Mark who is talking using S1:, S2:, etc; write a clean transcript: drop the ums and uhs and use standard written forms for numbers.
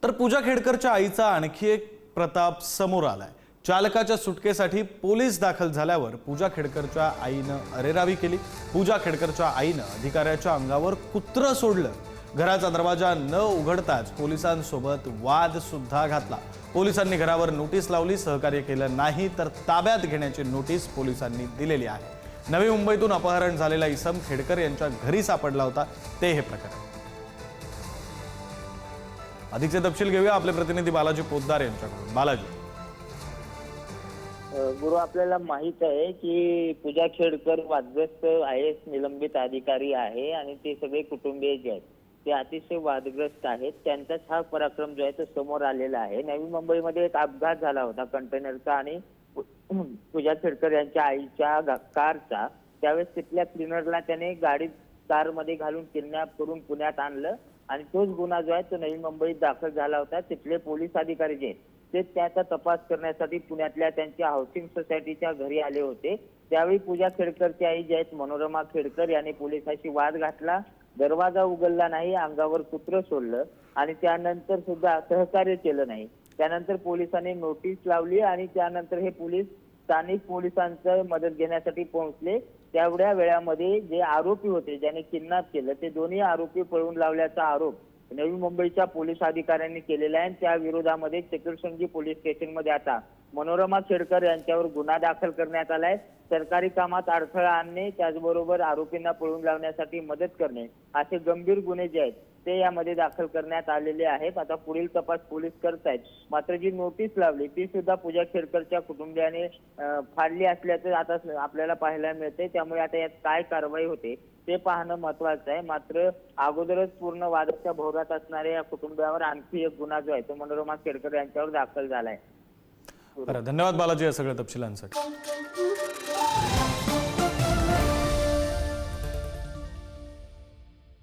S1: तर पूजा खेडकरच्या आईचा आणखी एक प्रताप समोर आलाय। चालकाच्या सुटकेसाठी पोलीस दाखल झाल्यावर पूजा खेडकरच्या आईनं अरेरावी केली। पूजा खेडकरच्या आईनं अधिकाऱ्याच्या अंगावर कुत्र सोडलं। घराचा दरवाजा न उघडताच पोलिसांसोबत वाद सुद्धा घातला। पोलिसांनी घरावर नोटीस लावली, सहकार्य केलं नाही तर ताब्यात घेण्याची नोटीस पोलिसांनी दिलेली आहे। नवी मुंबईतून अपहरण झालेला इसम खेडकर यांच्या घरी सापडला होता, ते हे प्रकरण। अधिकचे तपशील घेऊया आपले प्रतिनिधी बालाजी पोद्दार यांच्याकडून। बालाजी,
S2: गुरु, आपल्याला माहित आहे की पूजा खेडकर वादग्रस्त IAS निलंबित अधिकारी आहे आणि ते सगळे कुटुंबीय जे आहेत ते अतिशय वादग्रस्त आहेत। त्यांचाच हा पराक्रम जो आहे तो समोर आलेला आहे। नवी मुंबईमध्ये एक अपघात झाला होता कंटेनरचा आणि पूजा खेडकर यांच्या आईच्या कारचा। त्यावेळेस तिथल्या क्लिनरला त्याने गाडीत कारमध्ये घालून किडनॅप करून पुण्यात आणलं आणि तोच गुन्हा जो आहे तो नवी मुंबईत दाखल झाला होता। तिथले पोलीस अधिकारी जे ते त्याचा तपास करण्यासाठी पुण्यातल्या त्यांच्या हाऊसिंग सोसायटीच्या घरी आले होते। त्यावेळी पूजा खेडकरची आई जी आहेत मनोरमा खेडकर यांनी पोलिसांशी वाद घातला, दरवाजा उघडला नाही, अंगावर कुत्र सोडलं आणि त्यानंतर सुद्धा सहकार्य केलं नाही। त्यानंतर पोलिसांनी नोटीस लावली आणि त्यानंतर हे पोलीस स्थानिक पोलिसांचं मदत घेण्यासाठी पोहोचले। तेवढ्या वेळामध्ये जे आरोपी होते ज्याने किडनॅप केलं ते दोन्ही आरोपी पळून लावल्याचा आरोप नवी मुंबईच्या पोलीस अधिकाऱ्यांनी केलेला आहे। त्या विरोधामध्ये चतुर्संगी पोलीस स्टेशनमध्ये आता मनोरमा खेडकर यांच्यावर गुन्हा दाखल करण्यात आलाय। सरकारी कामात अडथळा आणणे, त्याचबरोबर आरोपींना पळून लावण्यासाठी मदत करणे असे गंभीर गुन्हे जे आहेत ते यामध्ये दाखल करण्यात आलेले आहेत। आता पुढील तपास पोलीस करतायत। मात्र जी नोटीस लावली ती सुद्धा पूजा खेडकरच्या कुटुंबियाने फाडली असल्याचं आता आपल्याला पाहायला मिळते। त्यामुळे आता यात काय कारवाई होते ते पाहणं महत्त्वाचं आहे। मात्र अगोदरच पूर्ण वादाच्या भोवऱ्यात असणाऱ्या या कुटुंबियावर आणखी एक गुन्हा जो आहे तो मनोरमा खेडकर यांच्यावर दाखल झालाय।
S1: धन्यवाद बालाजी या सगळ्या तपशिलांसाठी।